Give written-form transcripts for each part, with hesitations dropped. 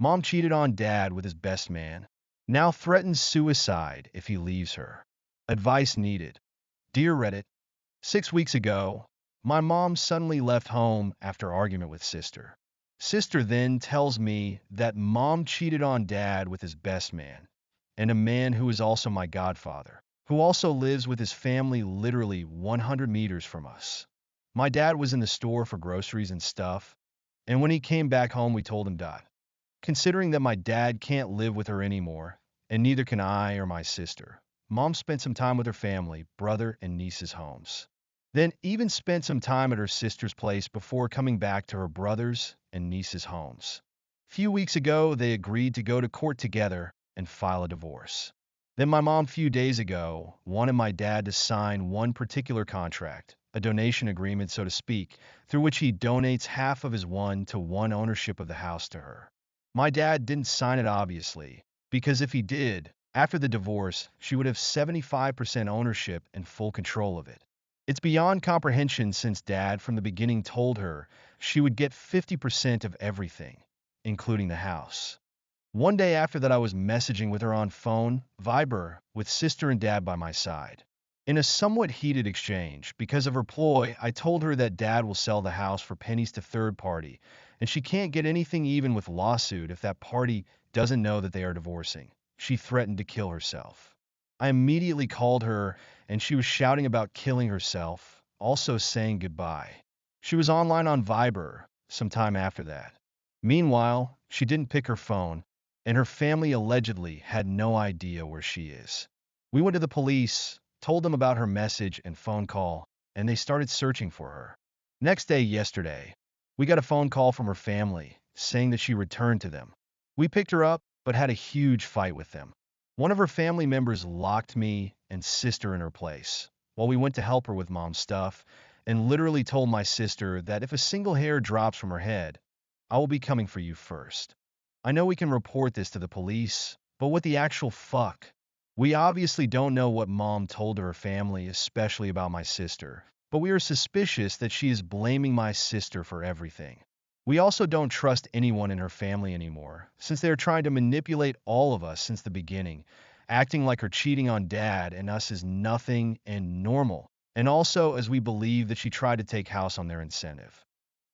Mom cheated on dad with his best man. Now threatens suicide if he leaves her. Advice needed. Dear Reddit, 6 weeks ago, my mom suddenly left home after argument with sister. Sister then tells me that mom cheated on dad with his best man, and a man who is also my godfather, who also lives with his family literally 100 meters from us. My dad was in the store for groceries and stuff, and when he came back home, we told him. Considering that my dad can't live with her anymore, and neither can I or my sister, mom spent some time with her family, brother, and niece's homes. Then even spent some time at her sister's place before coming back to her brother's and niece's homes. Few weeks ago, they agreed to go to court together and file a divorce. Then my mom, few days ago, wanted my dad to sign one particular contract, a donation agreement, so to speak, through which he donates half of his one-to-one ownership of the house to her. My dad didn't sign it, obviously, because if he did, after the divorce, she would have 75% ownership and full control of it. It's beyond comprehension since dad from the beginning told her she would get 50% of everything, including the house. One day after that, I was messaging with her on phone, Viber, with sister and dad by my side. In a somewhat heated exchange, because of her ploy, I told her that dad will sell the house for pennies to third party, and she can't get anything even with lawsuit if that party doesn't know that they are divorcing. She threatened to kill herself. I immediately called her, and she was shouting about killing herself, also saying goodbye. She was online on Viber some time after that. Meanwhile, she didn't pick her phone, and her family allegedly had no idea where she is. We went to the police, told them about her message and phone call, and they started searching for her. Next day, yesterday, we got a phone call from her family saying that she returned to them. We picked her up, but had a huge fight with them. One of her family members locked me and sister in her place while we went to help her with mom's stuff, and literally told my sister that if a single hair drops from her head, I will be coming for you first. I know we can report this to the police, but what the actual fuck? We obviously don't know what mom told her family, especially about my sister, but we are suspicious that she is blaming my sister for everything. We also don't trust anyone in her family anymore, since they are trying to manipulate all of us since the beginning, acting like her cheating on dad and us is nothing and normal, and also as we believe that she tried to take house on their incentive.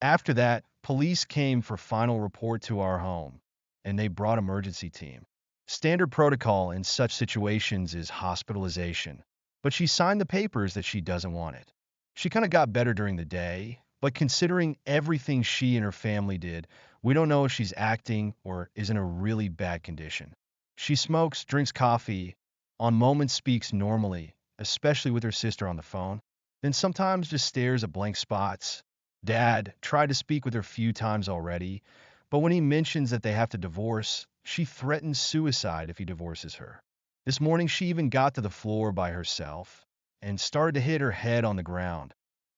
After that, police came for final report to our home, and they brought emergency team. Standard protocol in such situations is hospitalization, but she signed the papers that she doesn't want it. She kind of got better during the day, but considering everything she and her family did, we don't know if she's acting or is in a really bad condition. She smokes, drinks coffee, on moments speaks normally, especially with her sister on the phone, then sometimes just stares at blank spots. Dad tried to speak with her a few times already, but when he mentions that they have to divorce, she threatens suicide if he divorces her. This morning, she even got to the floor by herself and started to hit her head on the ground.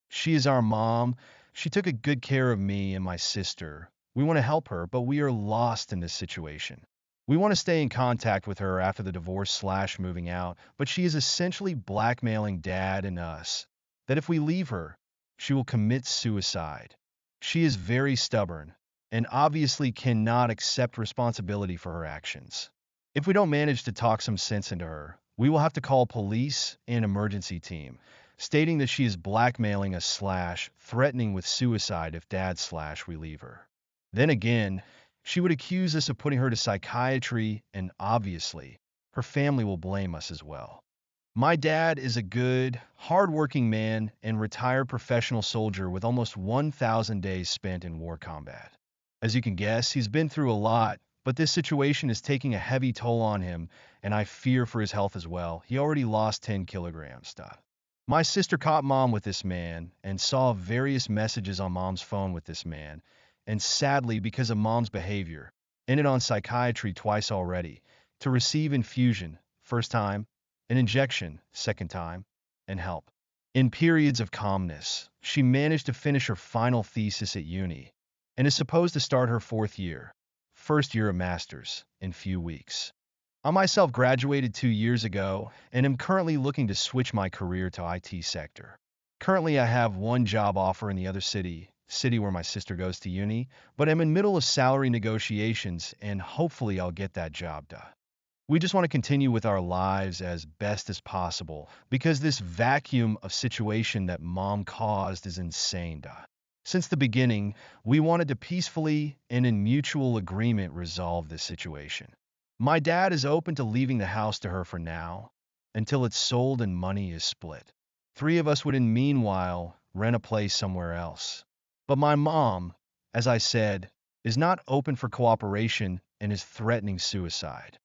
She is our mom. She took a good care of me and my sister. We want to help her, but we are lost in this situation. We want to stay in contact with her after the divorce/moving out, but she is essentially blackmailing dad and us that if we leave her, she will commit suicide. She is very stubborn and obviously cannot accept responsibility for her actions. If we don't manage to talk some sense into her, we will have to call police and emergency team, stating that she is blackmailing us/threatening with suicide if dad/we leave her. Then again, she would accuse us of putting her to psychiatry, and obviously, her family will blame us as well. My dad is a good, hard-working man and retired professional soldier with almost 1,000 days spent in war combat. As you can guess, he's been through a lot, but this situation is taking a heavy toll on him, and I fear for his health as well. He already lost 10 kilograms. My sister caught mom with this man and saw various messages on mom's phone with this man, and sadly, because of mom's behavior, ended on psychiatry twice already, to receive infusion, first time, an injection, second time, and help. In periods of calmness, she managed to finish her final thesis at uni, and is supposed to start her first year of master's, in few weeks. I myself graduated 2 years ago and am currently looking to switch my career to IT sector. Currently, I have one job offer in the other city, city where my sister goes to uni, but I'm in middle of salary negotiations and hopefully I'll get that job done. We just want to continue with our lives as best as possible because this vacuum of situation that mom caused is insane. Since the beginning, we wanted to peacefully and in mutual agreement resolve this situation. My dad is open to leaving the house to her for now, until it's sold and money is split. Three of us would in meanwhile rent a place somewhere else. But my mom, as I said, is not open for cooperation and is threatening suicide.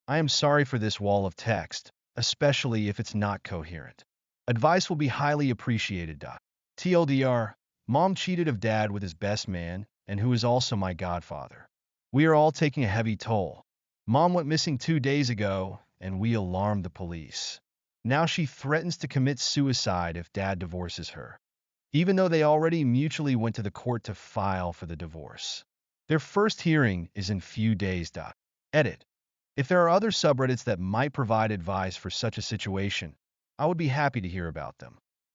I am sorry for this wall of text, especially if it's not coherent. Advice will be highly appreciated. TLDR, mom cheated of dad with his best man, and who is also my godfather. We are all taking a heavy toll. Mom went missing 2 days ago, and we alarmed the police. Now she threatens to commit suicide if dad divorces her, even though they already mutually went to the court to file for the divorce. Their first hearing is in few days. Edit. If there are other subreddits that might provide advice for such a situation, I would be happy to hear about them.